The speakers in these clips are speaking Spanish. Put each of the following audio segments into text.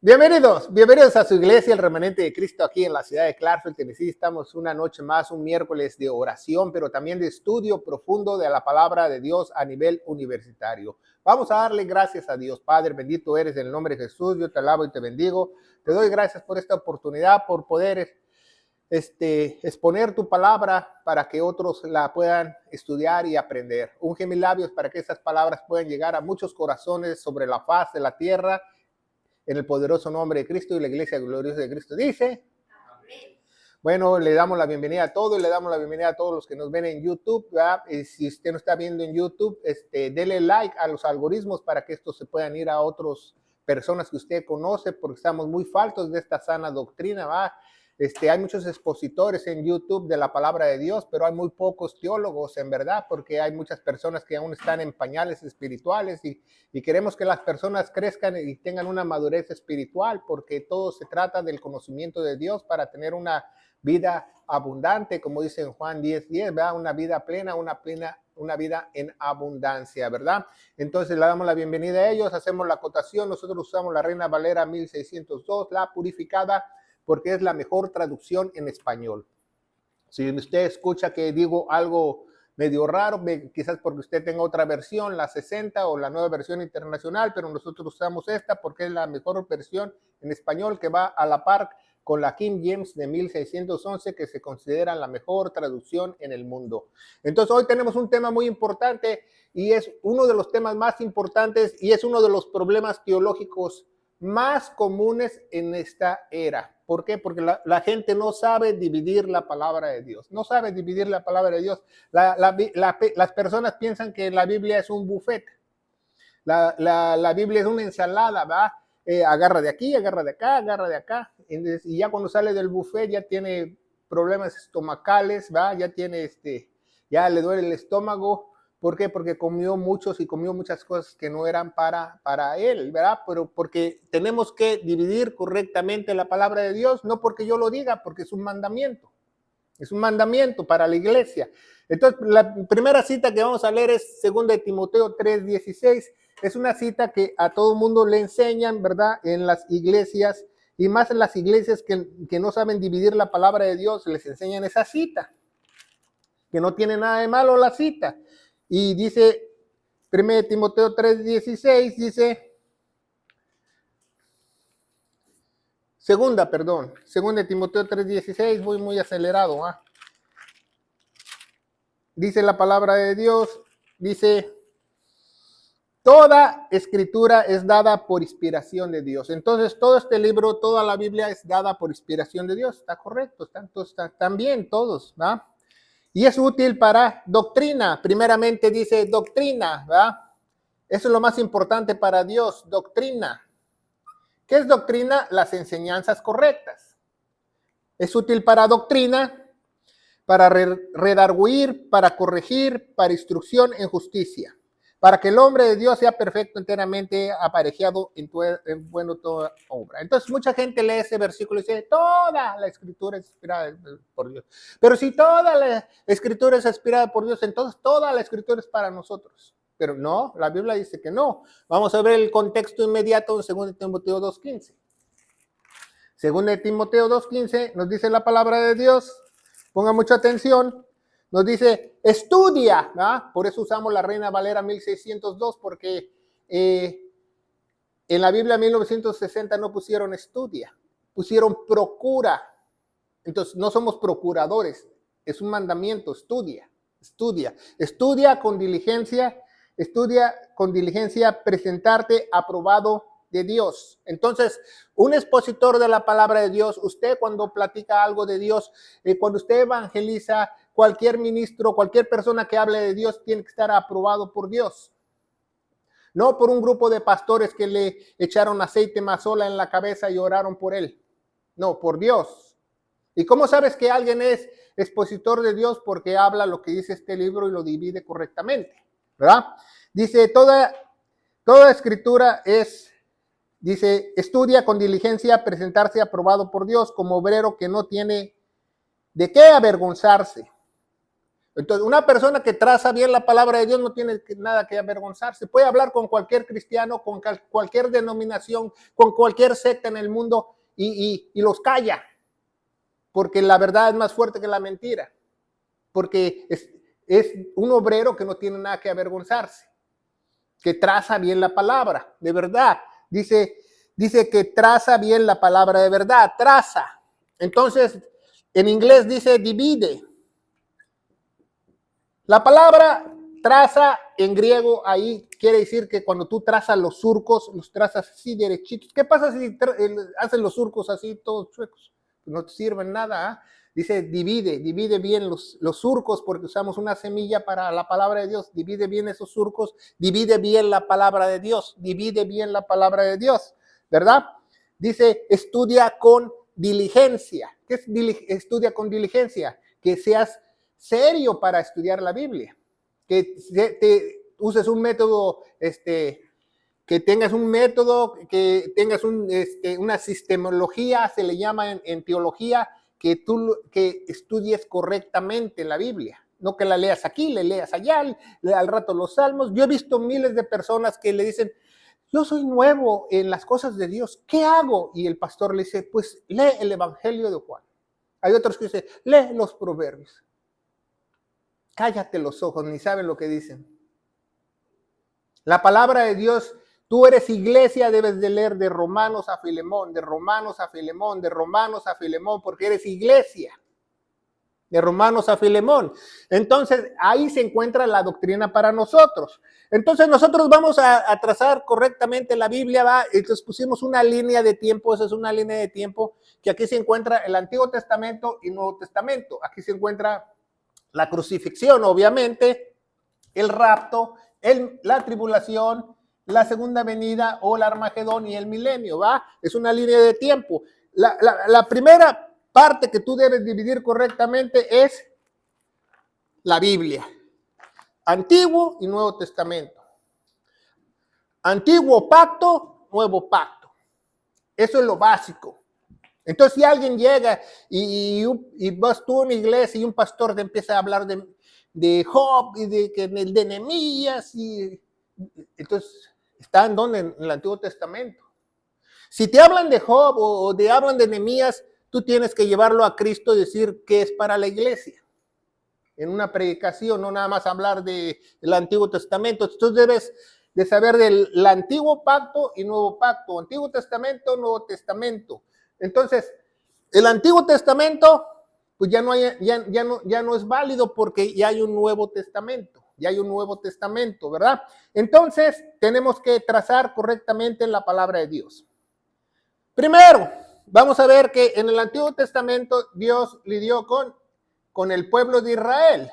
Bienvenidos a su iglesia, el remanente de Cristo, aquí en la ciudad de Clarksville, Tennessee. Estamos una noche más, un miércoles de oración, pero también de estudio profundo de la palabra de Dios a nivel universitario. Vamos a darle gracias a Dios. Padre, bendito eres en el nombre de Jesús. Yo te alabo y te bendigo. Te doy gracias por esta oportunidad, por poder exponer tu palabra para que otros la puedan estudiar y aprender. Unge mis labios para que estas palabras puedan llegar a muchos corazones sobre la faz de la tierra. En el poderoso nombre de Cristo, y la iglesia gloriosa de Cristo dice: amén. Bueno, le damos la bienvenida a todos y le damos la bienvenida a todos los que nos ven en YouTube, ¿verdad? Y si usted no está viendo en YouTube, dele like a los algoritmos para que estos se puedan ir a otras personas que usted conoce, porque estamos muy faltos de esta sana doctrina, ¿verdad? Hay muchos expositores en YouTube de la palabra de Dios, pero hay muy pocos teólogos, en verdad, porque hay muchas personas que aún están en pañales espirituales y queremos que las personas crezcan y tengan una madurez espiritual, porque todo se trata del conocimiento de Dios para tener una vida abundante, como dice en Juan 10:10, ¿verdad? Una vida plena, una vida en abundancia, ¿verdad? Entonces le damos la bienvenida a ellos, hacemos la acotación. Nosotros usamos la Reina Valera 1602, la purificada, porque es la mejor traducción en español. Si usted escucha que digo algo medio raro, quizás porque usted tenga otra versión, la 60 o la nueva versión internacional, pero nosotros usamos esta porque es la mejor versión en español, que va a la par con la King James de 1611, que se considera la mejor traducción en el mundo. Entonces hoy tenemos un tema muy importante, y es uno de los temas más importantes, y es uno de los problemas teológicos más comunes en esta era. ¿Por qué? Porque la gente no sabe dividir la palabra de Dios. No sabe dividir la palabra de Dios. Las personas piensan que la Biblia es un buffet. La Biblia es una ensalada, ¿va? Agarra de aquí, agarra de acá, agarra de acá. Y ya cuando sale del buffet ya tiene problemas estomacales, ¿va? Ya tiene ya le duele el estómago. ¿Por qué? Porque comió muchos y comió muchas cosas que no eran para él, ¿verdad? Pero porque tenemos que dividir correctamente la palabra de Dios, no porque yo lo diga, porque es un mandamiento. Es un mandamiento para la iglesia. Entonces, la primera cita que vamos a leer es 2 de Timoteo 3:16. Es una cita que a todo mundo le enseñan, ¿verdad? En las iglesias, y más en las iglesias que no saben dividir la palabra de Dios, les enseñan esa cita, que no tiene nada de malo la cita. Y dice 1 Timoteo 3:16, dice, segunda Timoteo 3:16, voy muy acelerado, ¿ah? Dice la palabra de Dios, dice, toda escritura es dada por inspiración de Dios. Entonces, todo este libro, toda la Biblia es dada por inspiración de Dios. Está correcto, están bien todos, ¿verdad? Y es útil para doctrina. Primeramente dice doctrina, ¿verdad? Eso es lo más importante para Dios, doctrina. ¿Qué es doctrina? Las enseñanzas correctas. Es útil para doctrina, para redarguir, para corregir, para instrucción en justicia, para que el hombre de Dios sea perfecto, enteramente aparejado en toda obra. Entonces mucha gente lee ese versículo y dice, toda la escritura es inspirada por Dios. Pero si toda la escritura es inspirada por Dios, entonces toda la escritura es para nosotros. Pero no, la Biblia dice que no. Vamos a ver el contexto inmediato en 2 Timoteo 2:15. 2 Timoteo 2:15 nos dice la palabra de Dios. Ponga mucha atención. Nos dice, estudia, ¿verdad? Por eso usamos la Reina Valera 1602, porque en la Biblia 1960 no pusieron estudia, pusieron procura. Entonces, no somos procuradores, es un mandamiento, estudia con diligencia, presentarte aprobado de Dios. Entonces, un expositor de la palabra de Dios, usted cuando platica algo de Dios, cuando usted evangeliza, cualquier ministro, cualquier persona que hable de Dios tiene que estar aprobado por Dios. No por un grupo de pastores que le echaron aceite mazola en la cabeza y oraron por él. No, por Dios. ¿Y cómo sabes que alguien es expositor de Dios? Porque habla lo que dice este libro y lo divide correctamente, ¿verdad? Dice, toda escritura es, dice, estudia con diligencia, presentarse aprobado por Dios como obrero que no tiene de qué avergonzarse, Entonces, una persona que traza bien la palabra de Dios no tiene nada que avergonzarse. Puede hablar con cualquier cristiano, con cualquier denominación, con cualquier secta en el mundo y los calla. Porque la verdad es más fuerte que la mentira. Porque es un obrero que no tiene nada que avergonzarse. Que traza bien la palabra, de verdad. Dice que traza bien la palabra de verdad, traza. Entonces, en inglés dice divide. La palabra traza en griego ahí quiere decir que cuando tú trazas los surcos, los trazas así derechitos. ¿Qué pasa si hacen los surcos así todos chuecos? No te sirven nada. ¿Eh? Dice divide bien los surcos porque usamos una semilla para la palabra de Dios. Divide bien esos surcos, divide bien la palabra de Dios, divide bien la palabra de Dios, ¿verdad? Dice estudia con diligencia. ¿Qué es estudia con diligencia? Que seas serio para estudiar la Biblia, que te uses un método, que tengas un método, que tengas una sistemología, se le llama en teología, que estudies correctamente la Biblia, no que la leas aquí, le leas allá, al rato los salmos. Yo he visto miles de personas que le dicen, yo soy nuevo en las cosas de Dios, ¿qué hago? Y el pastor le dice, pues lee el Evangelio de Juan. Hay otros que dicen, lee los proverbios. Cállate los ojos, ni saben lo que dicen. La palabra de Dios, tú eres iglesia, debes de leer de Romanos a Filemón, de Romanos a Filemón, de Romanos a Filemón, porque eres iglesia. De Romanos a Filemón. Entonces, ahí se encuentra la doctrina para nosotros. Entonces, nosotros vamos a trazar correctamente la Biblia, ¿va? Entonces, pusimos una línea de tiempo, esa es una línea de tiempo, que aquí se encuentra el Antiguo Testamento y Nuevo Testamento. Aquí se encuentra la crucifixión, obviamente, el rapto, la tribulación, la segunda venida o el Armagedón y el milenio, ¿va? Es una línea de tiempo. La primera parte que tú debes dividir correctamente es la Biblia. Antiguo y Nuevo Testamento. Antiguo pacto, nuevo pacto. Eso es lo básico. Entonces, si alguien llega y vas tú a una iglesia y un pastor te empieza a hablar de Job y de Nehemías, entonces, ¿está en dónde? En el Antiguo Testamento. Si te hablan de Job o te hablan de Nehemías, tú tienes que llevarlo a Cristo y decir que es para la iglesia. En una predicación, no nada más hablar del Antiguo Testamento. Tú debes de saber del Antiguo Pacto y Nuevo Pacto. Antiguo Testamento, Nuevo Testamento. Entonces, el Antiguo Testamento, pues ya no es válido porque ya hay un Nuevo Testamento. Ya hay un Nuevo Testamento, ¿verdad? Entonces, tenemos que trazar correctamente la palabra de Dios. Primero, vamos a ver que en el Antiguo Testamento Dios lidió con el pueblo de Israel,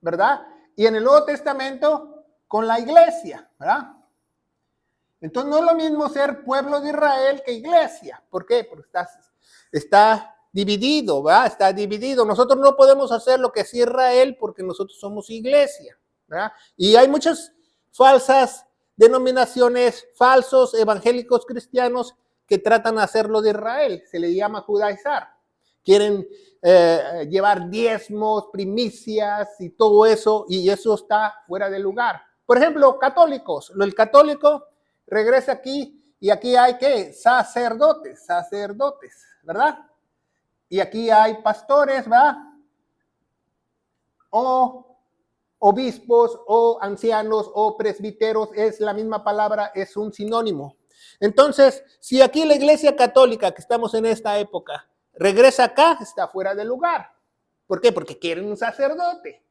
¿verdad? Y en el Nuevo Testamento con la iglesia, ¿verdad? Entonces no es lo mismo ser pueblo de Israel que iglesia. ¿Por qué? Porque está dividido, ¿verdad? Está dividido. Nosotros no podemos hacer lo que es Israel porque nosotros somos iglesia, ¿verdad? Y hay muchas falsas denominaciones, falsos evangélicos cristianos que tratan de hacerlo de Israel. Se le llama judaizar. Quieren llevar diezmos, primicias y todo eso, y eso está fuera de lugar. Por ejemplo, católicos. El católico regresa aquí y aquí hay ¿qué? Sacerdotes, ¿verdad? Y aquí hay pastores, ¿verdad? O obispos, o ancianos, o presbíteros, es la misma palabra, es un sinónimo. Entonces, si aquí la iglesia católica, que estamos en esta época, regresa acá, está fuera de lugar. ¿Por qué? Porque quieren un sacerdote.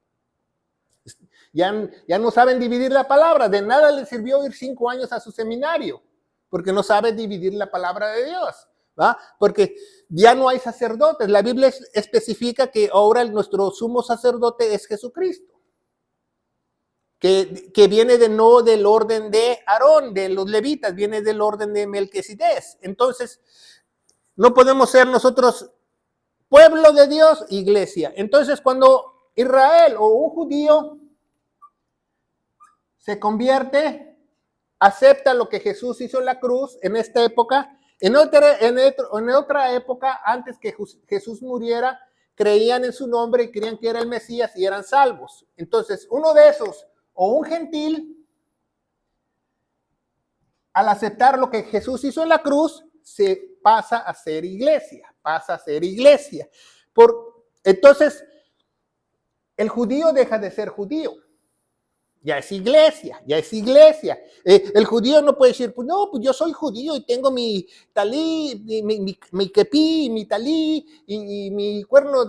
Ya no saben dividir la palabra. De nada les sirvió ir 5 años a su seminario, porque no sabe dividir la palabra de Dios, ¿va? Porque ya no hay sacerdotes. La Biblia especifica que ahora nuestro sumo sacerdote es Jesucristo, que viene no del orden de Aarón, de los levitas, viene del orden de Melquisedec. Entonces, no podemos ser nosotros pueblo de Dios, iglesia. Entonces, cuando Israel o un judío se convierte, acepta lo que Jesús hizo en la cruz en esta época, en otra época, antes que Jesús muriera, creían en su nombre y creían que era el Mesías y eran salvos. Entonces, uno de esos, o un gentil, al aceptar lo que Jesús hizo en la cruz, se pasa a ser iglesia, Entonces, el judío deja de ser judío. Ya es iglesia. El judío no puede decir, pues no, pues yo soy judío y tengo mi talí, mi kepí, mi talí y mi cuerno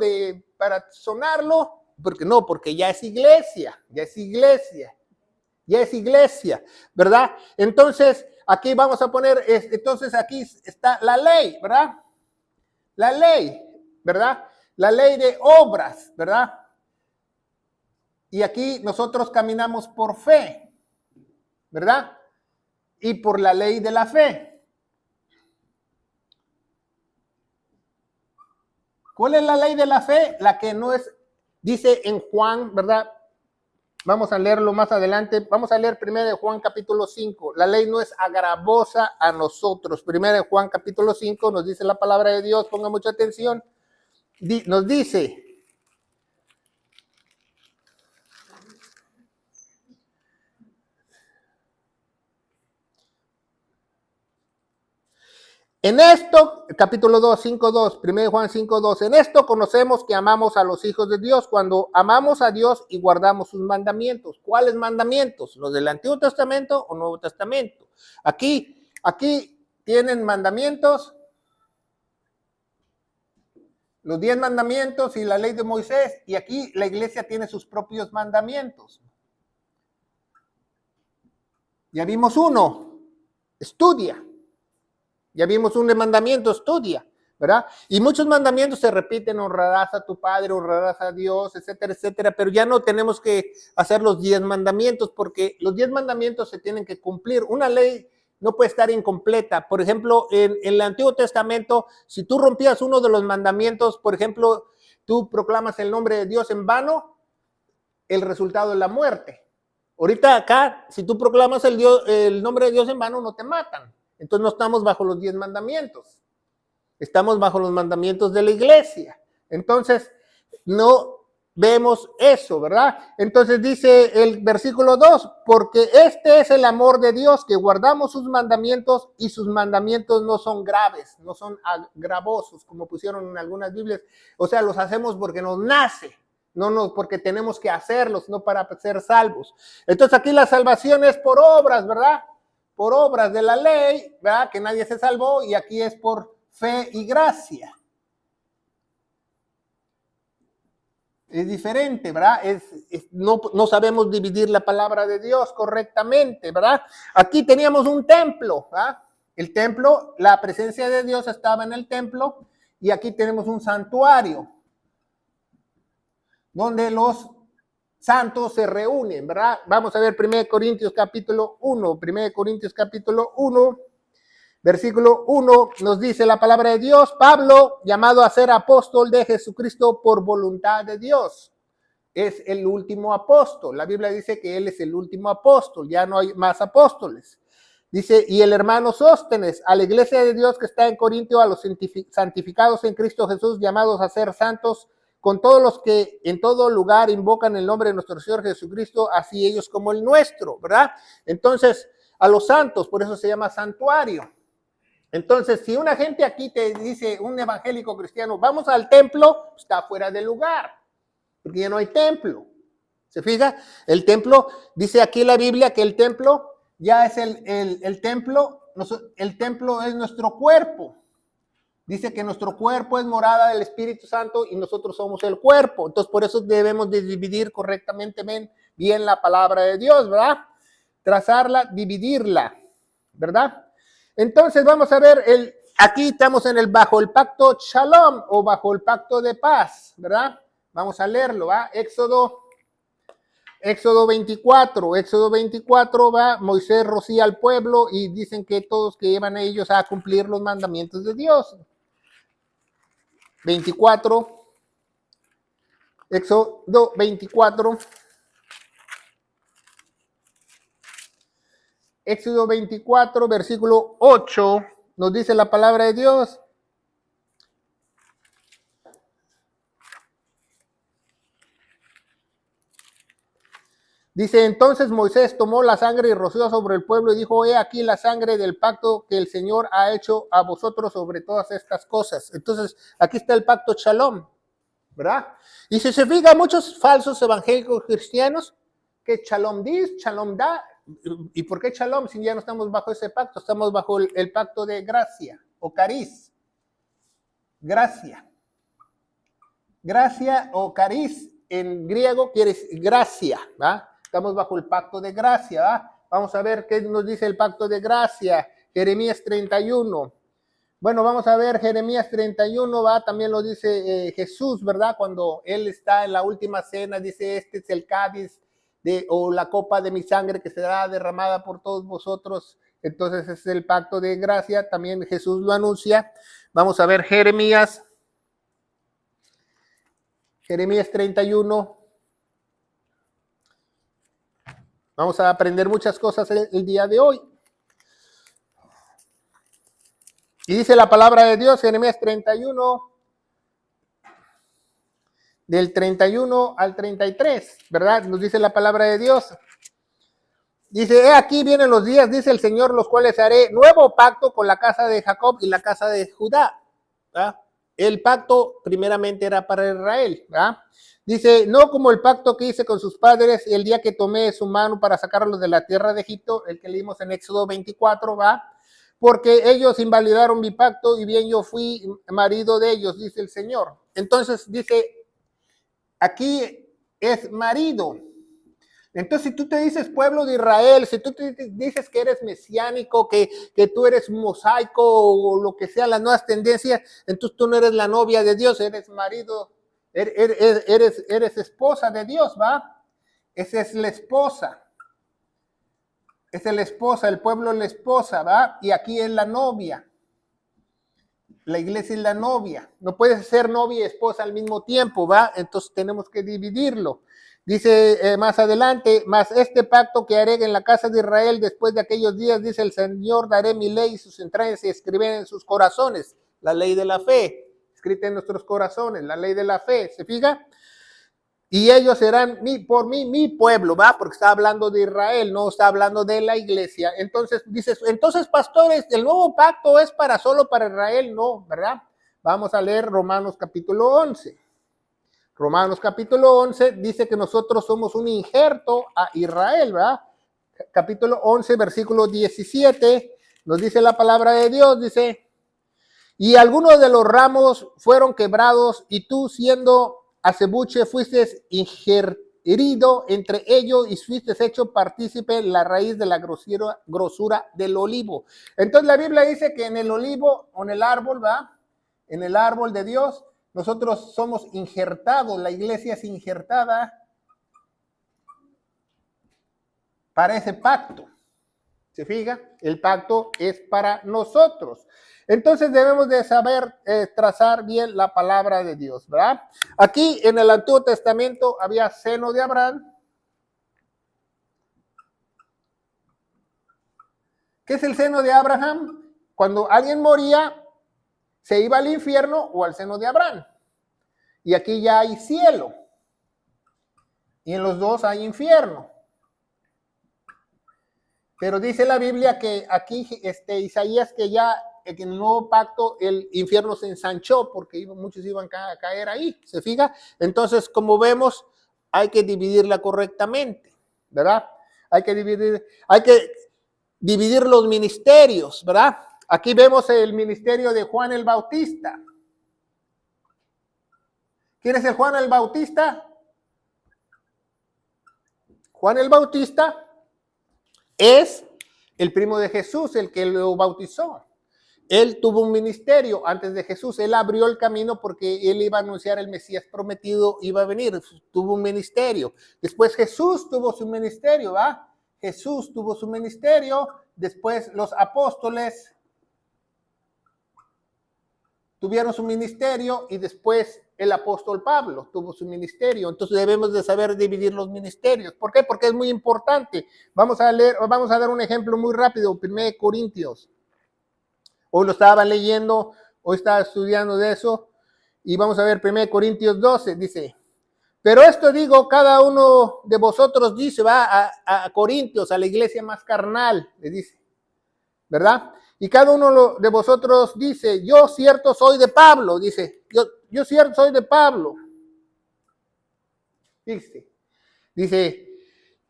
para sonarlo. Porque no, porque ya es iglesia, ¿verdad? Entonces, aquí vamos a poner, entonces aquí está la ley, ¿verdad? La ley, ¿verdad? La ley de obras, ¿verdad? Y aquí nosotros caminamos por fe, ¿verdad? Y por la ley de la fe. ¿Cuál es la ley de la fe? La que no es, dice en Juan, ¿verdad? Vamos a leerlo más adelante. Vamos a leer 1 Juan capítulo 5. La ley no es agravosa a nosotros. 1 Juan capítulo 5 nos dice la palabra de Dios. Ponga mucha atención. Nos dice... En esto, capítulo 2, 5:2, 1 Juan 5:2, en esto conocemos que amamos a los hijos de Dios, cuando amamos a Dios y guardamos sus mandamientos. ¿Cuáles mandamientos? ¿Los del Antiguo Testamento o Nuevo Testamento? Aquí tienen mandamientos, los 10 mandamientos y la ley de Moisés, y aquí la iglesia tiene sus propios mandamientos. Ya vimos uno, estudia. Ya vimos un mandamiento, estudia, ¿verdad? Y muchos mandamientos se repiten, honrarás a tu padre, honrarás a Dios, etcétera, etcétera, pero ya no tenemos que hacer los 10 mandamientos porque los 10 mandamientos se tienen que cumplir. Una ley no puede estar incompleta. Por ejemplo, en el Antiguo Testamento, si tú rompías uno de los mandamientos, por ejemplo, tú proclamas el nombre de Dios en vano, el resultado es la muerte. Ahorita acá, si tú proclamas el nombre de Dios en vano, no te matan. Entonces no estamos bajo los 10 mandamientos. Estamos bajo los mandamientos de la iglesia. Entonces no vemos eso, ¿verdad? Entonces dice el versículo 2, porque este es el amor de Dios, que guardamos sus mandamientos y sus mandamientos no son graves, no son gravosos, como pusieron en algunas Biblias. O sea, los hacemos porque nos nace. No, porque tenemos que hacerlos, no para ser salvos. Entonces aquí la salvación es por obras, ¿verdad? Por obras de la ley, ¿verdad? Que nadie se salvó, y aquí es por fe y gracia. Es diferente, ¿verdad? No sabemos dividir la palabra de Dios correctamente, ¿verdad? Aquí teníamos un templo, ¿verdad? El templo, la presencia de Dios estaba en el templo, y aquí tenemos un santuario, donde los santos se reúnen, ¿verdad? Vamos a ver 1 Corintios capítulo 1, versículo 1, nos dice la palabra de Dios, Pablo, llamado a ser apóstol de Jesucristo por voluntad de Dios. Es el último apóstol. La Biblia dice que él es el último apóstol, ya no hay más apóstoles. Dice, y el hermano Sóstenes, a la iglesia de Dios que está en Corintio, a los santificados en Cristo Jesús, llamados a ser santos, con todos los que en todo lugar invocan el nombre de nuestro Señor Jesucristo, así ellos como el nuestro, ¿verdad? Entonces, a los santos, por eso se llama santuario. Entonces, si una gente aquí te dice, un evangélico cristiano, vamos al templo, está fuera de lugar, porque ya no hay templo. ¿Se fija? El templo, dice aquí la Biblia que el templo ya es el templo es nuestro cuerpo. Dice que nuestro cuerpo es morada del Espíritu Santo y nosotros somos el cuerpo. Entonces, por eso debemos de dividir correctamente bien la palabra de Dios, ¿verdad? Trazarla, dividirla, ¿verdad? Entonces, vamos a ver, aquí estamos bajo el pacto Shalom o bajo el pacto de paz, ¿verdad? Vamos a leerlo, ¿va? Éxodo 24, va, Moisés rocía al pueblo y dicen que todos que llevan a ellos a cumplir los mandamientos de Dios. 24, Éxodo 24. Éxodo 24, versículo 8, nos dice la palabra de Dios. Dice, entonces Moisés tomó la sangre y roció sobre el pueblo y dijo, he aquí la sangre del pacto que el Señor ha hecho a vosotros sobre todas estas cosas. Entonces, aquí está el pacto Shalom, ¿verdad? Y si se fija, muchos falsos evangélicos cristianos que Shalom dice, Shalom da. ¿Y por qué Shalom si ya no estamos bajo ese pacto? Estamos bajo el pacto de gracia o cariz. Gracia. Gracia o cariz en griego quiere decir gracia, ¿va? Estamos bajo el pacto de gracia, ¿va? Vamos a ver qué nos dice el pacto de gracia. Jeremías 31. Bueno, vamos a ver Jeremías 31, ¿va? También lo dice Jesús, ¿verdad? Cuando él está en la última cena, dice, este es el cáliz o la copa de mi sangre que será derramada por todos vosotros. Entonces es el pacto de gracia, también Jesús lo anuncia. Vamos a ver Jeremías 31. Vamos a aprender muchas cosas el día de hoy. Y dice la palabra de Dios, Jeremías 31, del 31 al 33, ¿verdad? Nos dice la palabra de Dios. Dice, he aquí vienen los días, dice el Señor, los cuales haré nuevo pacto con la casa de Jacob y la casa de Judá. ¿Verdad? El pacto primeramente era para Israel, ¿verdad? Dice, no como el pacto que hice con sus padres el día que tomé su mano para sacarlos de la tierra de Egipto, el que leímos en Éxodo 24, ¿va? Porque ellos invalidaron mi pacto y bien yo fui marido de ellos, dice el Señor. Entonces dice, aquí es marido. Entonces, si tú te dices pueblo de Israel, si tú te dices que eres mesiánico, que tú eres mosaico o lo que sea, las nuevas tendencias, entonces tú no eres la novia de Dios, eres marido, eres esposa de Dios, ¿va? Esa es la esposa. Esa es la esposa, el pueblo es la esposa, ¿va? Y aquí es la novia. La iglesia es la novia. No puedes ser novia y esposa al mismo tiempo, ¿va? Entonces tenemos que dividirlo. Dice más adelante, mas este pacto que haré en la casa de Israel después de aquellos días, dice el Señor, daré mi ley y sus entrañas se escriben en sus corazones. La ley de la fe, escrita en nuestros corazones, la ley de la fe, ¿se fija? Y ellos serán por mí mi pueblo, ¿va? Porque está hablando de Israel, no está hablando de la iglesia. Entonces, dices, entonces, pastores, ¿el nuevo pacto es solo para Israel? No, ¿verdad? Vamos a leer Romanos capítulo 11. Romanos capítulo 11 dice que nosotros somos un injerto a Israel, ¿verdad? Capítulo 11, versículo 17, nos dice la palabra de Dios, dice, y algunos de los ramos fueron quebrados y tú siendo acebuche fuiste ingerido entre ellos y fuiste hecho partícipe en la raíz de la grosura del olivo. Entonces la Biblia dice que en el olivo, o en el árbol, ¿va? En el árbol de Dios, nosotros somos injertados, la iglesia es injertada para ese pacto. ¿Se fija? El pacto es para nosotros. Entonces debemos de saber trazar bien la palabra de Dios, ¿verdad? Aquí en el Antiguo Testamento había seno de Abraham. ¿Qué es el seno de Abraham? Cuando alguien moría, se iba al infierno o al seno de Abraham. Y aquí ya hay cielo. Y en los dos hay infierno. Pero dice la Biblia que aquí Isaías que ya en el nuevo pacto el infierno se ensanchó porque muchos iban a caer ahí, ¿se fija? Entonces, como vemos, hay que dividirla correctamente, ¿verdad? Hay que dividir los ministerios, ¿verdad? Aquí vemos el ministerio de Juan el Bautista. ¿Quién es el Juan el Bautista? Juan el Bautista es el primo de Jesús, el que lo bautizó. Él tuvo un ministerio antes de Jesús. Él abrió el camino porque él iba a anunciar el Mesías prometido, iba a venir. Tuvo un ministerio. Después Jesús tuvo su ministerio, ¿va? Jesús tuvo su ministerio. Después los apóstoles tuvieron su ministerio y después el apóstol Pablo tuvo su ministerio. Entonces debemos de saber dividir los ministerios. ¿Por qué? Porque es muy importante. Vamos a dar un ejemplo muy rápido. 1 Corintios. Hoy lo estaba leyendo, hoy estaba estudiando de eso. Y vamos a ver 1 Corintios 12. Dice, Pero esto digo, cada uno de vosotros dice, va a Corintios, a la iglesia más carnal, le dice, ¿verdad? Y cada uno de vosotros dice, yo cierto soy de Pablo, dice, yo cierto soy de Pablo. Dice,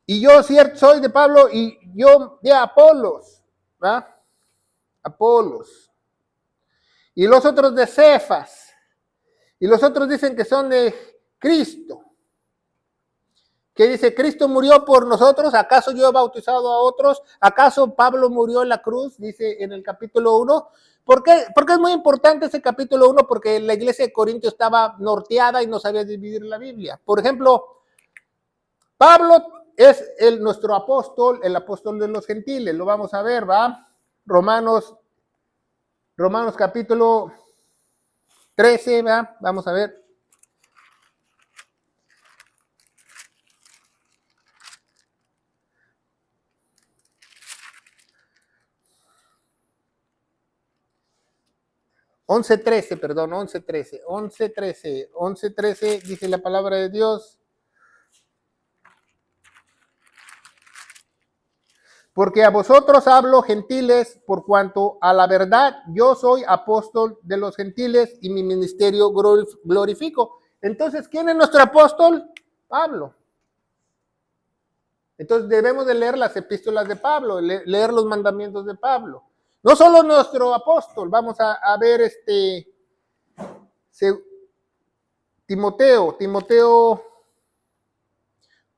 y yo cierto soy de Pablo y yo de Apolos, ¿verdad? Apolos. Y los otros de Cefas. Y los otros dicen que son de Cristo. Que dice, Cristo murió por nosotros, ¿acaso yo he bautizado a otros? ¿Acaso Pablo murió en la cruz? Dice en el capítulo 1. ¿Por qué? Porque es muy importante ese capítulo 1, porque la iglesia de Corinto estaba norteada y no sabía dividir la Biblia. Por ejemplo, Pablo es nuestro apóstol, el apóstol de los gentiles, lo vamos a ver, ¿va? Romanos capítulo 13, ¿va? Vamos a ver. Once trece dice la palabra de Dios. Porque a vosotros hablo, gentiles, por cuanto a la verdad yo soy apóstol de los gentiles y mi ministerio glorifico. Entonces, ¿quién es nuestro apóstol? Pablo. Entonces debemos de leer las epístolas de Pablo, leer los mandamientos de Pablo. No solo nuestro apóstol, vamos a ver Timoteo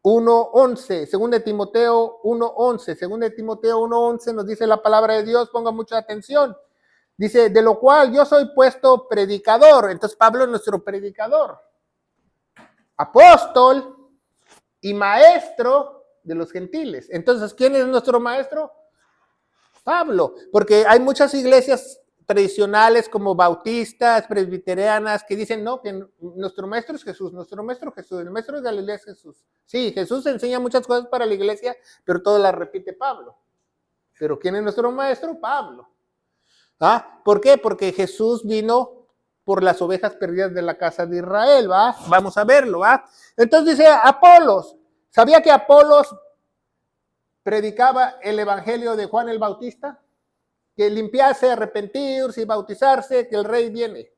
1:11, según de Timoteo 1:11 nos dice la palabra de Dios, ponga mucha atención. Dice, de lo cual yo soy puesto predicador. Entonces Pablo es nuestro predicador, apóstol y maestro de los gentiles. Entonces, ¿quién es nuestro maestro? Pablo, porque hay muchas iglesias tradicionales como bautistas, presbiterianas, que dicen, no, que nuestro maestro es Jesús, el maestro de Galilea es Jesús. Sí, Jesús enseña muchas cosas para la iglesia, pero todo las repite Pablo. Pero ¿quién es nuestro maestro? Pablo. ¿Ah? ¿Por qué? Porque Jesús vino por las ovejas perdidas de la casa de Israel, ¿va? Vamos a verlo, ¿va? Entonces dice Apolos. ¿Sabía que Apolos predicaba el evangelio de Juan el Bautista? Que limpiarse, arrepentirse y bautizarse, que el rey viene.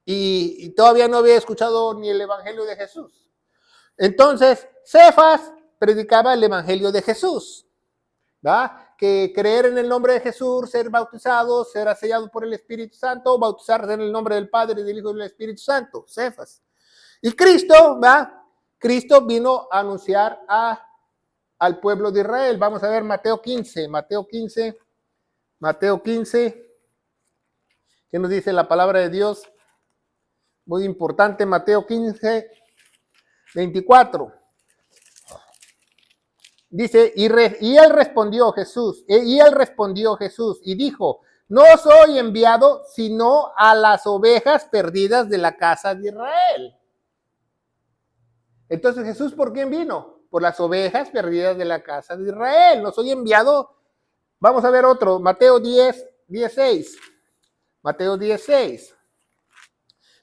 Y todavía no había escuchado ni el evangelio de Jesús. Entonces, Cefas predicaba el evangelio de Jesús, ¿va? Que creer en el nombre de Jesús, ser bautizado, ser sellado por el Espíritu Santo, bautizarse en el nombre del Padre, del Hijo y del Espíritu Santo, Cefas. Y Cristo, ¿va? Cristo vino a anunciar al pueblo de Israel. Vamos a ver Mateo 15, ¿qué nos dice la palabra de Dios? Muy importante, Mateo 15, 24. Dice, y él respondió Jesús y dijo, no soy enviado sino a las ovejas perdidas de la casa de Israel. Entonces, Jesús, ¿por quién vino? Por las ovejas perdidas de la casa de Israel. No soy enviado. Vamos a ver otro, Mateo 10:16. Mateo 10:6.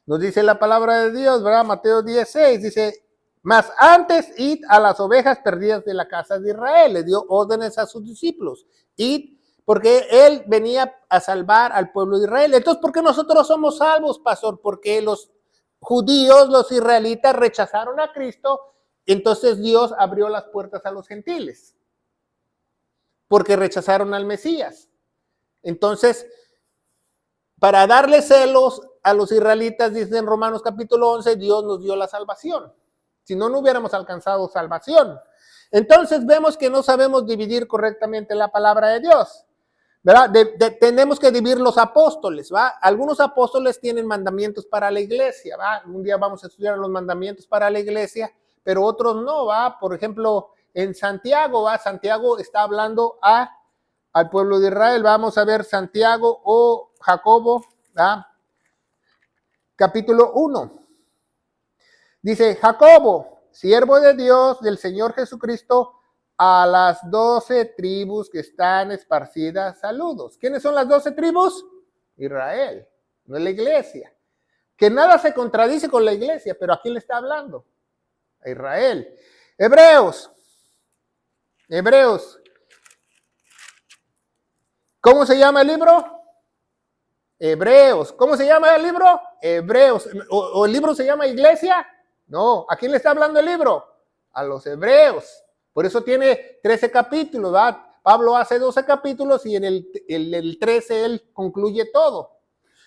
Nos dice la palabra de Dios, ¿verdad? Mateo 10:6 dice, mas antes id a las ovejas perdidas de la casa de Israel. Le dio órdenes a sus discípulos. Id, porque él venía a salvar al pueblo de Israel. Entonces, ¿por qué nosotros somos salvos, pastor? Porque los judíos, los israelitas rechazaron a Cristo, entonces Dios abrió las puertas a los gentiles. Porque rechazaron al Mesías. Entonces, para darle celos a los israelitas, dice en Romanos capítulo 11, Dios nos dio la salvación. Si no, no hubiéramos alcanzado salvación. Entonces vemos que no sabemos dividir correctamente la palabra de Dios, ¿verdad? Tenemos que dividir los apóstoles, ¿va? Algunos apóstoles tienen mandamientos para la iglesia, ¿va? Un día vamos a estudiar los mandamientos para la iglesia, pero otros no, ¿va? Por ejemplo, en Santiago, ¿va? Santiago está hablando al pueblo de Israel. Vamos a ver Santiago o Jacobo, ¿va? Capítulo 1. Dice, Jacobo, siervo de Dios, del Señor Jesucristo, a las 12 tribus que están esparcidas, saludos. ¿Quiénes son las 12 tribus? Israel, no es la iglesia. Que nada se contradice con la iglesia, pero ¿a quién le está hablando? a Israel. Hebreos. ¿Cómo se llama el libro? Hebreos. ¿Cómo se llama el libro? Hebreos. ¿O el libro se llama Iglesia? No. ¿A quién le está hablando el libro? A los hebreos. Por eso tiene 13 capítulos, ¿verdad? Pablo hace 12 capítulos y en el 13 él concluye todo.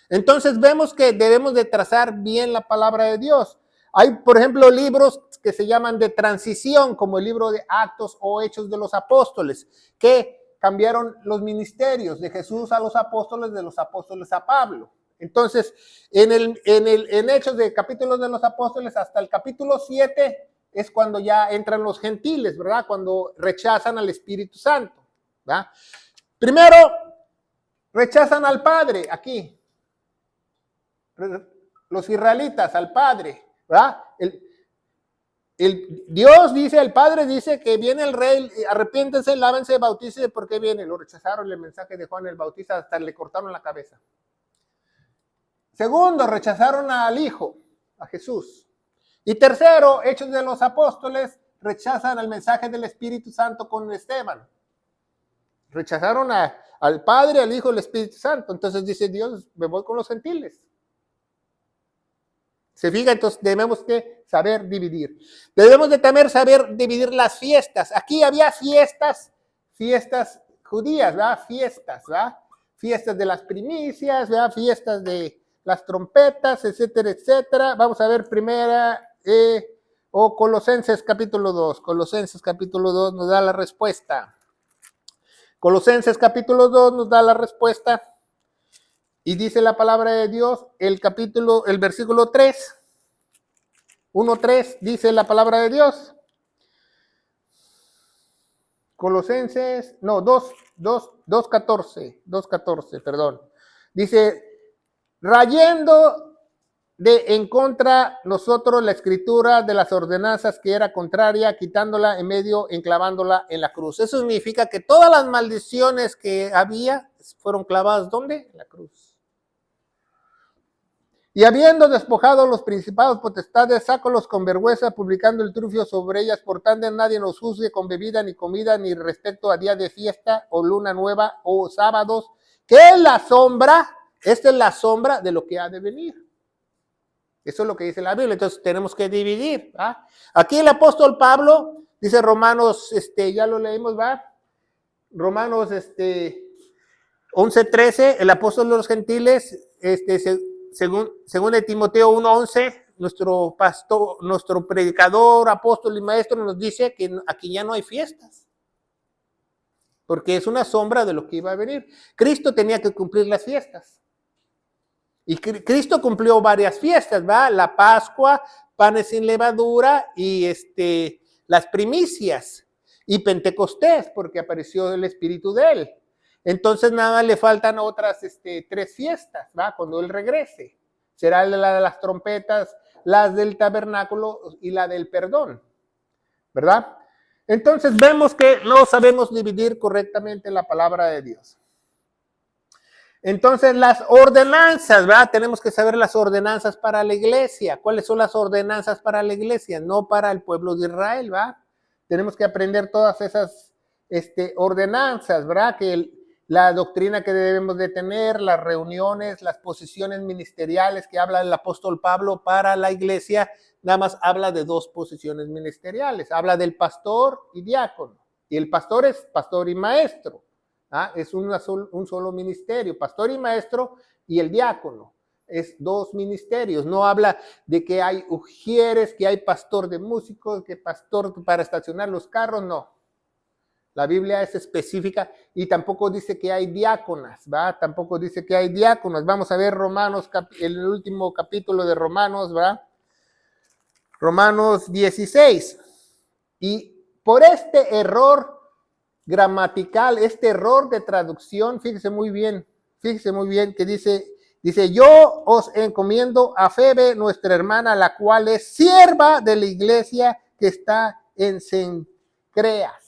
Entonces vemos que debemos de trazar bien la palabra de Dios. Hay, por ejemplo, libros que se llaman de transición, como el libro de Actos o Hechos de los Apóstoles, que cambiaron los ministerios de Jesús a los apóstoles, de los apóstoles a Pablo. Entonces, en Hechos de capítulos de los apóstoles hasta el capítulo 7 es cuando ya entran los gentiles, ¿verdad? Cuando rechazan al Espíritu Santo, ¿verdad? Primero, rechazan al Padre, aquí. Los israelitas, al Padre, ¿verdad? Dios dice, el Padre dice que viene el Rey, arrepiéntense, lávense, bautícense, ¿por qué viene? Lo rechazaron el mensaje de Juan el Bautista, hasta le cortaron la cabeza. Segundo, rechazaron al Hijo, a Jesús. Y tercero, Hechos de los Apóstoles, rechazan el mensaje del Espíritu Santo con Esteban. Rechazaron al Padre, al Hijo y al Espíritu Santo. Entonces dice Dios, me voy con los gentiles. Se fija, entonces debemos que saber dividir. Debemos de también saber dividir las fiestas. Aquí había fiestas judías, ¿verdad? ¿Verdad? Fiestas de las primicias, ¿verdad? Fiestas de las trompetas, etcétera, etcétera. Vamos a ver primera, Colosenses capítulo 2. Colosenses capítulo 2 nos da la respuesta. Colosenses capítulo 2 nos da la respuesta. Y dice la palabra de Dios, el versículo 3, 1:3, dice la palabra de Dios. Colosenses, no, 2:14, perdón. Dice, rayendo en contra nosotros la escritura de las ordenanzas que era contraria, quitándola en medio, enclavándola en la cruz. Eso significa que todas las maldiciones que había fueron clavadas, ¿dónde? En la cruz. Y habiendo despojado los principados potestades, sácolos con vergüenza, publicando el trufio sobre ellas, por tanto nadie nos juzgue con bebida ni comida, ni respecto a día de fiesta, o luna nueva, o sábados, que es la sombra, esta es la sombra de lo que ha de venir. Eso es lo que dice la Biblia, entonces tenemos que dividir, ¿va? Aquí el apóstol Pablo, dice Romanos, ya lo leímos, ¿va? Romanos, 11:13, el apóstol de los gentiles, según de Timoteo 1:11, nuestro pastor, nuestro predicador, apóstol y maestro nos dice que aquí ya no hay fiestas, porque es una sombra de lo que iba a venir. Cristo tenía que cumplir las fiestas. Y Cristo cumplió varias fiestas, ¿va? La Pascua, panes sin levadura y las primicias. Y Pentecostés, porque apareció el Espíritu de él. Entonces nada, le faltan otras 3 fiestas, ¿va? Cuando él regrese. Será la de las trompetas, las del tabernáculo y la del perdón, ¿verdad? Entonces vemos que no sabemos dividir correctamente la palabra de Dios. Entonces las ordenanzas, ¿verdad? Tenemos que saber las ordenanzas para la iglesia. ¿Cuáles son las ordenanzas para la iglesia? No para el pueblo de Israel, ¿verdad? Tenemos que aprender todas esas ordenanzas, ¿verdad? Que la doctrina que debemos de tener, las reuniones, las posiciones ministeriales que habla el apóstol Pablo para la iglesia, nada más habla de 2 posiciones ministeriales. Habla del pastor y diácono. Y el pastor es pastor y maestro. Es un solo ministerio, pastor y maestro, y el diácono. Es 2 ministerios. No habla de que hay ujieres, que hay pastor de músicos, que pastor para estacionar los carros, no. La Biblia es específica y tampoco dice que hay diáconas, ¿va? Tampoco dice que hay diáconas. Vamos a ver Romanos, el último capítulo de Romanos, ¿va? Romanos 16. Y por este error gramatical, este error de traducción, fíjese muy bien que dice, yo os encomiendo a Febe, nuestra hermana, la cual es sierva de la iglesia que está en Cencreas.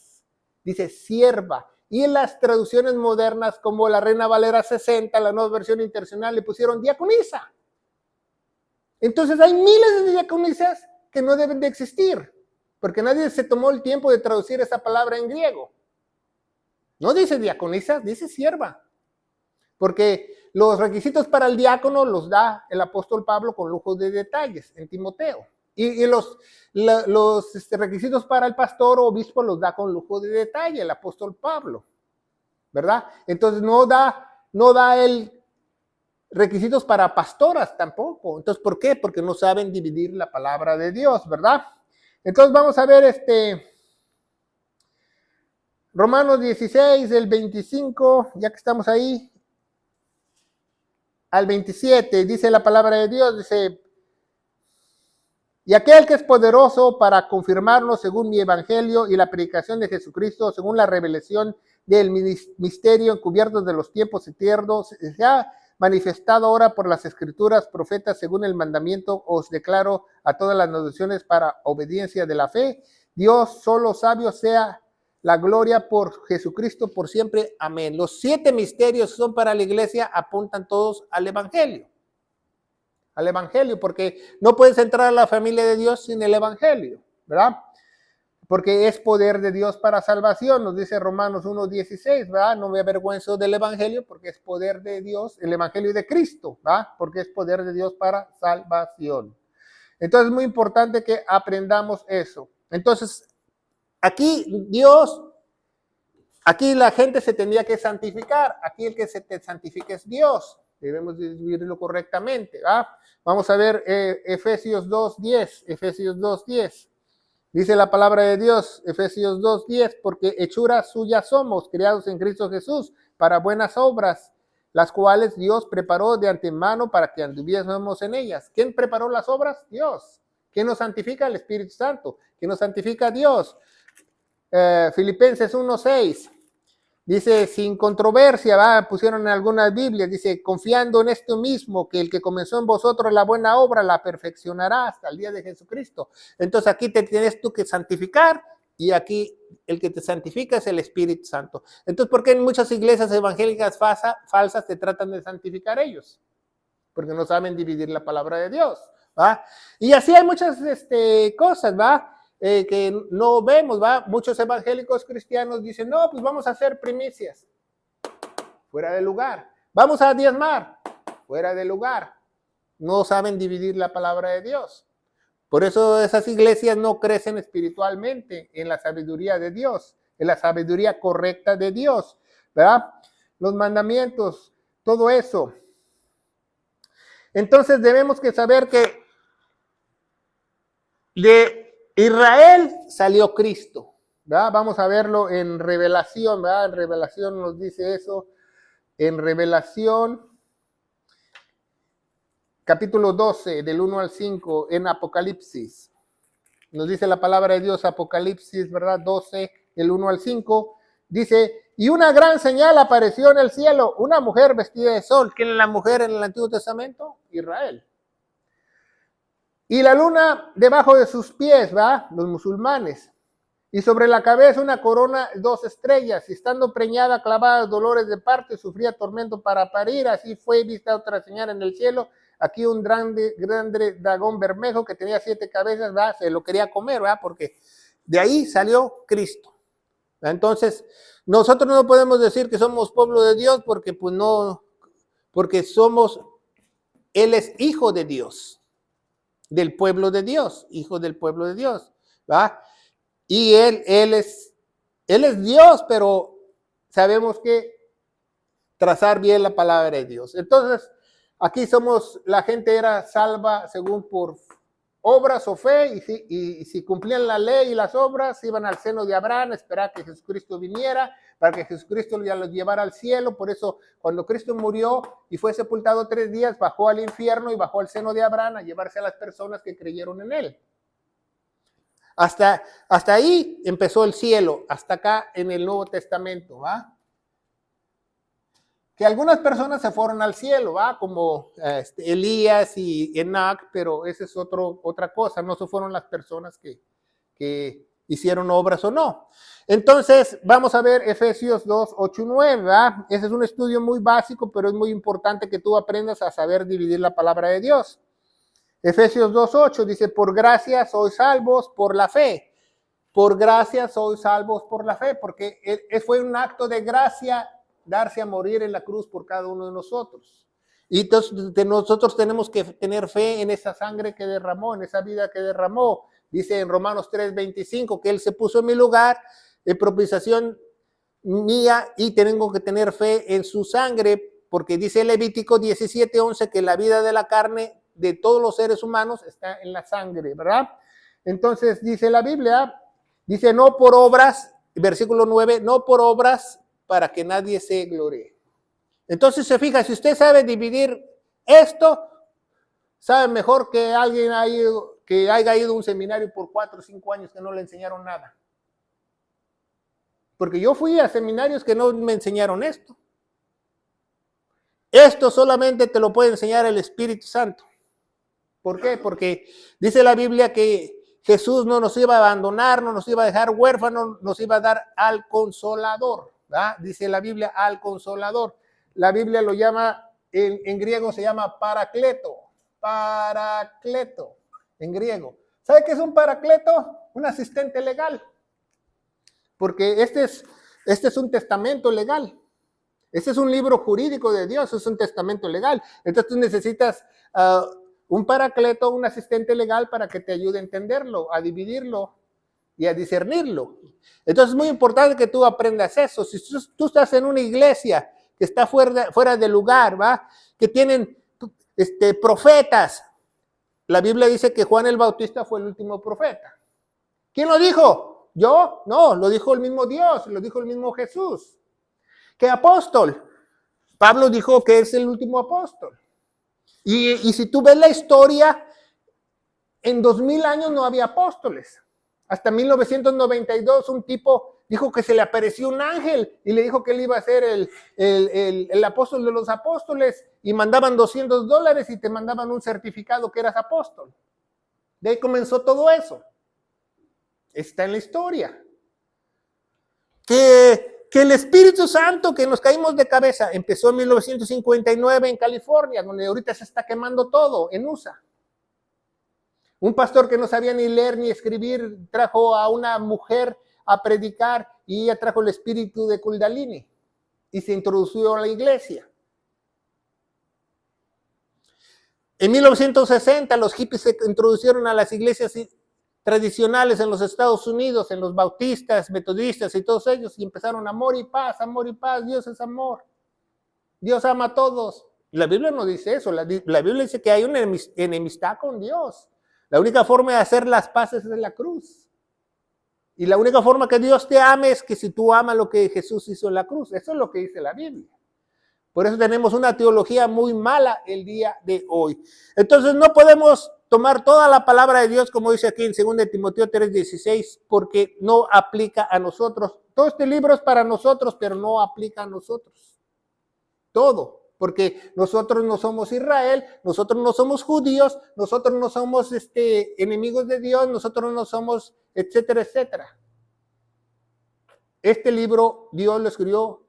Dice sierva. Y en las traducciones modernas, como la Reina Valera 60, la Nueva Versión Internacional, le pusieron diaconisa. Entonces hay miles de diaconisas que no deben de existir. porque nadie se tomó el tiempo de traducir esa palabra en griego. No dice diaconisa, dice sierva. Porque los requisitos para el diácono los da el apóstol Pablo con lujo de detalles en Timoteo. Y los requisitos para el pastor o obispo los da con lujo de detalle el apóstol Pablo, ¿verdad? Entonces no da el requisitos para pastoras tampoco. Entonces, ¿por qué? Porque no saben dividir la palabra de Dios, ¿verdad? Entonces vamos a ver Romanos 16, el 25, ya que estamos ahí, al 27, dice la palabra de Dios, dice, y aquel que es poderoso para confirmarnos según mi evangelio y la predicación de Jesucristo, según la revelación del misterio encubierto de los tiempos eternos, se ha manifestado ahora por las escrituras, profetas, según el mandamiento, os declaro a todas las naciones para obediencia de la fe. Dios solo sabio sea la gloria por Jesucristo por siempre. Amén. Los 7 misterios son para la iglesia, apuntan todos al evangelio. Al evangelio, porque no puedes entrar a la familia de Dios sin el evangelio, ¿verdad? Porque es poder de Dios para salvación, nos dice Romanos 1:16, ¿verdad? No me avergüenzo del evangelio porque es poder de Dios, el evangelio de Cristo, ¿verdad? Porque es poder de Dios para salvación. Entonces es muy importante que aprendamos eso. Entonces, aquí la gente se tendría que santificar, aquí el que se te santifica es Dios. Debemos vivirlo correctamente, ¿verdad? Vamos a ver Efesios 2:10. Dice la palabra de Dios, Efesios 2:10, porque hechura suya somos, creados en Cristo Jesús, para buenas obras, las cuales Dios preparó de antemano para que anduviésemos en ellas. ¿Quién preparó las obras? Dios. ¿Quién nos santifica? El Espíritu Santo. ¿Quién nos santifica? Dios. Filipenses 1:6. Dice, sin controversia, pusieron en algunas Biblias, dice, confiando en esto mismo, que el que comenzó en vosotros la buena obra la perfeccionará hasta el día de Jesucristo. Entonces aquí te tienes tú que santificar y aquí el que te santifica es el Espíritu Santo. Entonces, ¿por qué en muchas iglesias evangélicas falsas te tratan de santificar ellos? Porque no saben dividir la palabra de Dios, ¿va? Y así hay muchas cosas, ¿va? Que no vemos, ¿va? Muchos evangélicos cristianos dicen, no, pues vamos a hacer primicias, fuera de lugar. Vamos a diezmar, fuera de lugar. No saben dividir la palabra de Dios. Por eso esas iglesias no crecen espiritualmente en la sabiduría de Dios, en la sabiduría correcta de Dios, ¿verdad? Los mandamientos, todo eso. Entonces debemos que saber que de Israel salió Cristo, ¿verdad? Vamos a verlo en Revelación, ¿verdad? En Revelación nos dice eso, en Revelación, capítulo 12, del 1 al 5, en Apocalipsis. Nos dice la palabra de Dios, Apocalipsis, ¿verdad? 12, del 1 al 5, dice, y una gran señal apareció en el cielo, una mujer vestida de sol. ¿Quién es la mujer en el Antiguo Testamento? Israel. Y la luna debajo de sus pies, ¿va? Los musulmanes. Y sobre la cabeza una corona, 2 estrellas. Y estando preñada, clavada, dolores de parto, sufría tormento para parir. Así fue vista otra señal en el cielo. Aquí un grande dragón bermejo que tenía 7 cabezas, ¿va? Se lo quería comer, ¿va? Porque de ahí salió Cristo. ¿Va? Entonces, nosotros no podemos decir que somos pueblo de Dios porque pues no, porque Él es hijo de Dios. Del pueblo de Dios, hijo del pueblo de Dios, ¿va? Y él es Dios, pero sabemos que trazar bien la palabra de Dios. Entonces, aquí la gente era salva según por obras o fe, y si cumplían la ley y las obras, iban al seno de Abraham, esperar que Jesucristo viniera, para que Jesucristo ya los llevara al cielo. Por eso, cuando Cristo murió y fue sepultado 3 días, bajó al infierno y bajó al seno de Abraham a llevarse a las personas que creyeron en él. Hasta ahí empezó el cielo, hasta acá en el Nuevo Testamento, ¿va? Que algunas personas se fueron al cielo, ¿va? Como Elías y Enoch, pero esa es otra cosa, no se fueron las personas que hicieron obras o no. Entonces, vamos a ver Efesios 2, 8 y 9, ¿verdad? Ese es un estudio muy básico, pero es muy importante que tú aprendas a saber dividir la palabra de Dios. Efesios 2, 8 dice, por gracia sois salvos por la fe. por gracia sois salvos por la fe, porque fue un acto de gracia darse a morir en la cruz por cada uno de nosotros. Y entonces nosotros tenemos que tener fe en esa sangre que derramó, en esa vida que derramó. Dice en Romanos 3:25 que Él se puso en mi lugar, en propiciación mía, y tengo que tener fe en su sangre, porque dice Levítico 17:11 que la vida de la carne de todos los seres humanos está en la sangre, ¿verdad? Entonces dice la Biblia, dice no por obras, versículo 9, no por obras para que nadie se gloríe. Entonces se fija, si usted sabe dividir esto, sabe mejor que alguien que haya ido a un seminario por 4 o 5 años que no le enseñaron nada. Porque yo fui a seminarios que no me enseñaron esto. Esto solamente te lo puede enseñar el Espíritu Santo. ¿Por qué? Porque dice la Biblia que Jesús no nos iba a abandonar, no nos iba a dejar huérfanos, nos iba a dar al Consolador, ¿verdad? Dice la Biblia al Consolador. La Biblia lo llama, en griego se llama Paracleto, Paracleto, en griego. ¿Sabe qué es un Paracleto? Un asistente legal. Porque este es un testamento legal. Este es un libro jurídico de Dios, es un testamento legal. Entonces tú necesitas un paracleto, un asistente legal para que te ayude a entenderlo, a dividirlo y a discernirlo. Entonces es muy importante que tú aprendas eso. Si tú estás en una iglesia que está fuera de lugar, ¿va? Que tienen profetas. La Biblia dice que Juan el Bautista fue el último profeta. ¿Quién lo dijo? ¿Yo? No, lo dijo el mismo Dios, lo dijo el mismo Jesús. ¿Qué apóstol? Pablo dijo que es el último apóstol. Y si tú ves la historia, en 2000 años no había apóstoles. Hasta 1992 un tipo dijo que se le apareció un ángel y le dijo que él iba a ser el apóstol de los apóstoles, y mandaban $200 y te mandaban un certificado que eras apóstol. De ahí comenzó todo eso. Está en la historia. Que el Espíritu Santo, que nos caímos de cabeza, empezó en 1959 en California, donde ahorita se está quemando todo, en USA. Un pastor que no sabía ni leer ni escribir trajo a una mujer a predicar y ella trajo el espíritu de Kundalini y se introdujo a la iglesia. En 1960 los hippies se introdujeron a las iglesias tradicionales en los Estados Unidos, en los bautistas, metodistas y todos ellos, y empezaron amor y paz, Dios es amor, Dios ama a todos. La Biblia no dice eso, la Biblia dice que hay una enemistad con Dios. La única forma de hacer las paces es en la cruz. Y la única forma que Dios te ame es que si tú amas lo que Jesús hizo en la cruz. Eso es lo que dice la Biblia. Por eso tenemos una teología muy mala el día de hoy. Entonces no podemos tomar toda la palabra de Dios, como dice aquí en 2 Timoteo 3:16, porque no aplica a nosotros. Todo este libro es para nosotros, pero no aplica a nosotros. Todo. Porque nosotros no somos Israel, nosotros no somos judíos, nosotros no somos enemigos de Dios, nosotros no somos, etcétera, etcétera. Este libro Dios lo escribió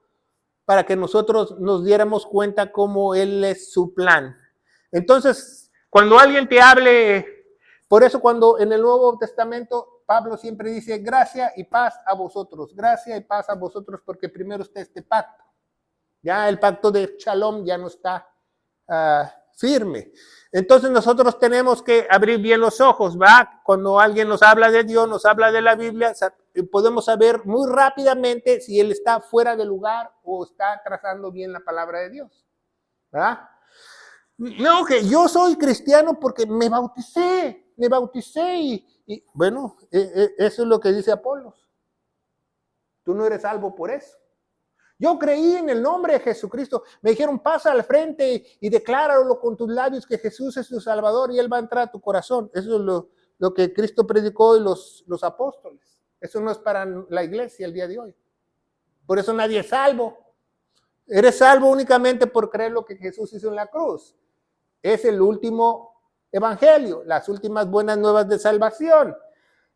para que nosotros nos diéramos cuenta cómo Él es su plan. Entonces, cuando alguien te hable, por eso cuando en el Nuevo Testamento Pablo siempre dice gracia y paz a vosotros, gracia y paz a vosotros, porque primero está este pacto. Ya el pacto de Shalom ya no está firme. Entonces nosotros tenemos que abrir bien los ojos, ¿va? Cuando alguien nos habla de Dios, nos habla de la Biblia, podemos saber muy rápidamente si él está fuera de lugar o está trazando bien la palabra de Dios, ¿verdad? No, que yo soy cristiano porque me bauticé y bueno, eso es lo que dice Apolos. Tú no eres salvo por eso. Yo creí en el nombre de Jesucristo. Me dijeron, pasa al frente y decláralo con tus labios que Jesús es tu Salvador y Él va a entrar a tu corazón. Eso es lo que Cristo predicó y los apóstoles. Eso no es para la iglesia el día de hoy. Por eso nadie es salvo. Eres salvo únicamente por creer lo que Jesús hizo en la cruz. Es el último evangelio, las últimas buenas nuevas de salvación.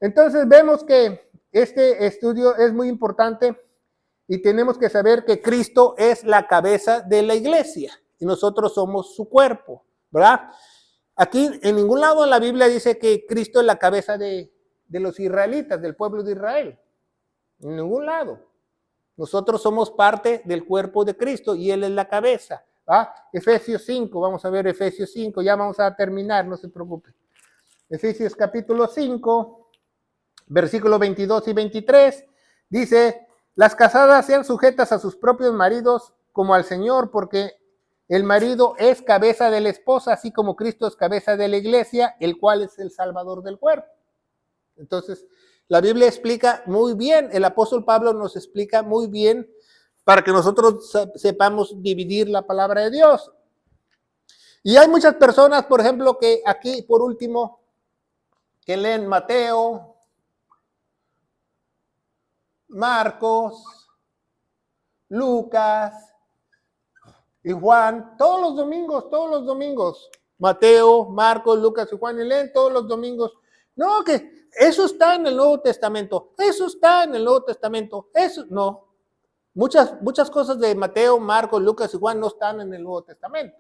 Entonces vemos que este estudio es muy importante. Y tenemos que saber que Cristo es la cabeza de la iglesia y nosotros somos su cuerpo, ¿verdad? Aquí en ningún lado en la Biblia dice que Cristo es la cabeza de de los israelitas, del pueblo de Israel. En ningún lado. Nosotros somos parte del cuerpo de Cristo y Él es la cabeza. Efesios 5, vamos a ver Efesios 5, ya vamos a terminar, no se preocupe. Efesios capítulo 5, versículos 22 y 23, dice: las casadas sean sujetas a sus propios maridos como al Señor, porque el marido es cabeza de la esposa, así como Cristo es cabeza de la iglesia, el cual es el Salvador del cuerpo. Entonces, la Biblia explica muy bien, el apóstol Pablo nos explica muy bien para que nosotros sepamos dividir la palabra de Dios. Y hay muchas personas, por ejemplo, que aquí, por último, que leen Mateo, Marcos, Lucas y Juan, todos los domingos, Mateo, Marcos, Lucas y Juan, y leen todos los domingos. No, que eso está en el Nuevo Testamento, eso está en el Nuevo Testamento, eso no. Muchas cosas de Mateo, Marcos, Lucas y Juan no están en el Nuevo Testamento.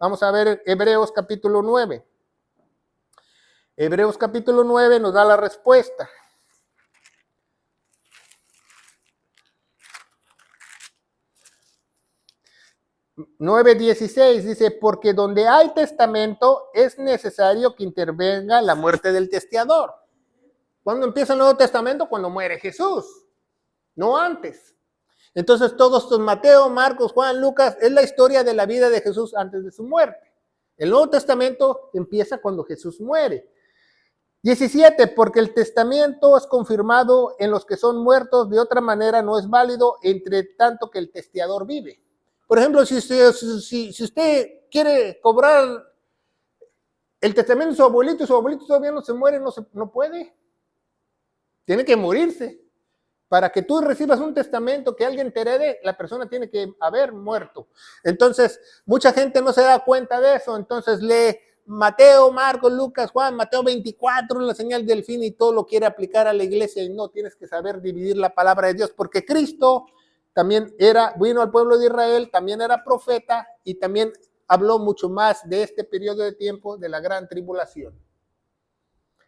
Vamos a ver Hebreos capítulo 9. Hebreos capítulo 9 nos da la respuesta. 9:16 dice: porque donde hay testamento es necesario que intervenga la muerte del testator. ¿Cuándo empieza el Nuevo Testamento? Cuando muere Jesús, no antes. Entonces todos estos, Mateo, Marcos, Juan, Lucas, es la historia de la vida de Jesús antes de su muerte. El Nuevo Testamento empieza cuando Jesús muere. 17, porque el testamento es confirmado en los que son muertos, de otra manera no es válido, entre tanto que el testator vive. Por ejemplo, si usted quiere cobrar el testamento de su abuelito todavía no se muere, no puede. Tiene que morirse. Para que tú recibas un testamento que alguien te herede, la persona tiene que haber muerto. Entonces, mucha gente no se da cuenta de eso. Entonces lee Mateo, Marcos, Lucas, Juan, Mateo 24, la señal del fin, y todo lo quiere aplicar a la iglesia, y no, tienes que saber dividir la palabra de Dios, porque Cristo también vino al pueblo de Israel, también era profeta y también habló mucho más de este periodo de tiempo de la gran tribulación.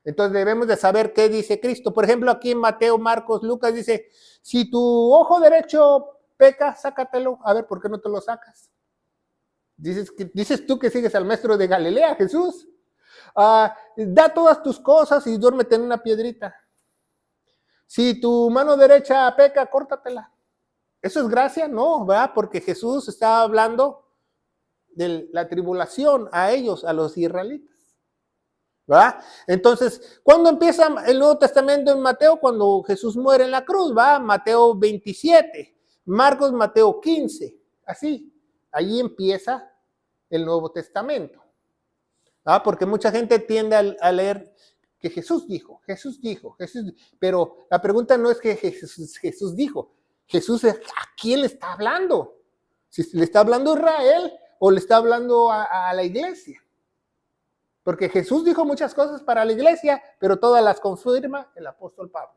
Entonces debemos de saber qué dice Cristo. Por ejemplo, aquí en Mateo, Marcos, Lucas dice: si tu ojo derecho peca, sácatelo. A ver, ¿por qué no te lo sacas? Dices tú que sigues al maestro de Galilea, Jesús. Da todas tus cosas y duérmete en una piedrita. Si tu mano derecha peca, córtatela. ¿Eso es gracia? No, ¿verdad? Porque Jesús estaba hablando de la tribulación a ellos, a los israelitas. ¿Va? Entonces, ¿cuándo empieza el Nuevo Testamento en Mateo? Cuando Jesús muere en la cruz, ¿va? Mateo 27, Marcos, Mateo 15, así, allí empieza el Nuevo Testamento. Porque mucha gente tiende a leer que Jesús dijo, pero la pregunta no es que Jesús dijo, Jesús, ¿a quién le está hablando? Si le está hablando a Israel o le está hablando a la iglesia. Porque Jesús dijo muchas cosas para la iglesia, pero todas las confirma el apóstol Pablo.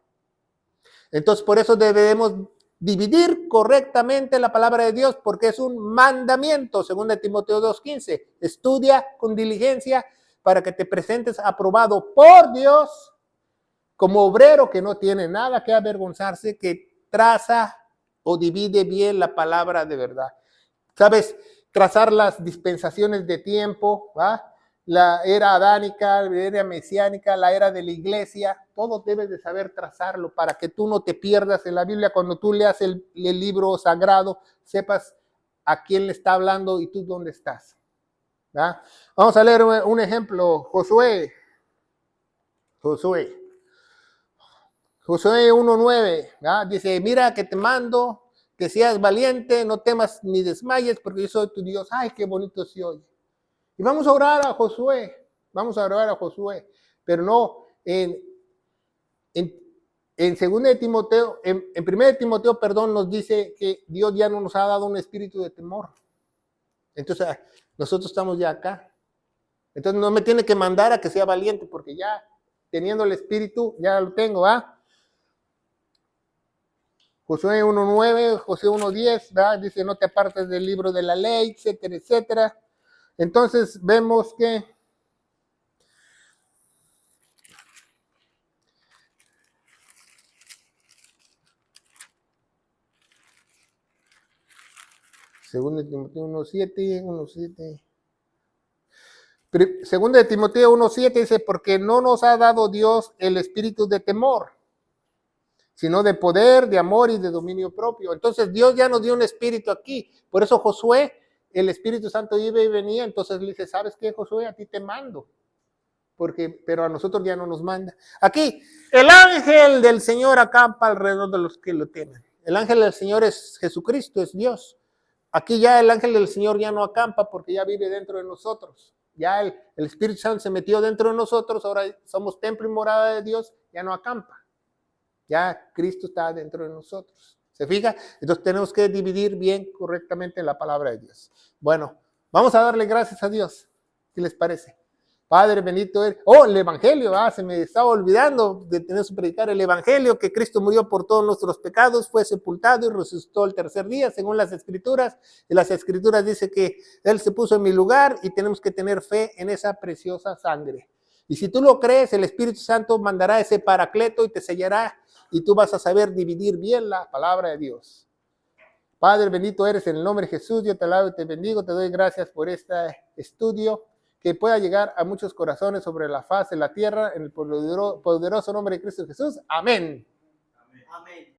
Entonces, por eso debemos dividir correctamente la palabra de Dios, porque es un mandamiento, según de Timoteo 2:15. Estudia con diligencia para que te presentes aprobado por Dios como obrero que no tiene nada que avergonzarse, que traza o divide bien la palabra de verdad. ¿Sabes? Trazar las dispensaciones de tiempo, ¿va? La era adánica, la era mesiánica, la era de la iglesia, todo debes de saber trazarlo para que tú no te pierdas en la Biblia. Cuando tú leas el libro sagrado, sepas a quién le está hablando y tú dónde estás. ¿Va? Vamos a leer un ejemplo. Josué 1:9, dice: mira que te mando que seas valiente, no temas ni desmayes, porque yo soy tu Dios. Ay, qué bonito se oye. Y vamos a orar a Josué, pero no en 2 de Timoteo, en 1 de Timoteo, nos dice que Dios ya no nos ha dado un espíritu de temor. Entonces, nosotros estamos ya acá. Entonces, no me tiene que mandar a que sea valiente, porque ya teniendo el espíritu, ya lo tengo, Josué 1:9, Josué 1:10, dice: no te apartes del libro de la ley, etcétera, etcétera. Entonces vemos que Segunda de Timoteo 1:7, 1:7. Segunda de Timoteo 1:7 dice, porque no nos ha dado Dios el espíritu de temor, sino de poder, de amor y de dominio propio. Entonces Dios ya nos dio un espíritu aquí. Por eso Josué, el Espíritu Santo iba y venía. Entonces le dice, ¿sabes qué, Josué? A ti te mando. Pero a nosotros ya no nos manda. Aquí, el ángel del Señor acampa alrededor de los que lo temen. El ángel del Señor es Jesucristo, es Dios. Aquí ya el ángel del Señor ya no acampa porque ya vive dentro de nosotros. Ya el Espíritu Santo se metió dentro de nosotros, ahora somos templo y morada de Dios, ya no acampa. Ya Cristo está dentro de nosotros. ¿Se fija? Entonces tenemos que dividir bien correctamente la palabra de Dios. Bueno, vamos a darle gracias a Dios. ¿Qué les parece? Padre bendito eres. Oh, el Evangelio, se me estaba olvidando de tener que predicar el Evangelio, que Cristo murió por todos nuestros pecados, fue sepultado y resucitó el tercer día, según las Escrituras. Y las Escrituras dice que Él se puso en mi lugar y tenemos que tener fe en esa preciosa sangre. Y si tú lo crees, el Espíritu Santo mandará ese paracleto y te sellará y tú vas a saber dividir bien la palabra de Dios. Padre bendito eres, en el nombre de Jesús, yo te alabo y te bendigo, te doy gracias por este estudio, que pueda llegar a muchos corazones sobre la faz de la tierra, en el poderoso nombre de Cristo Jesús. Amén. Amén.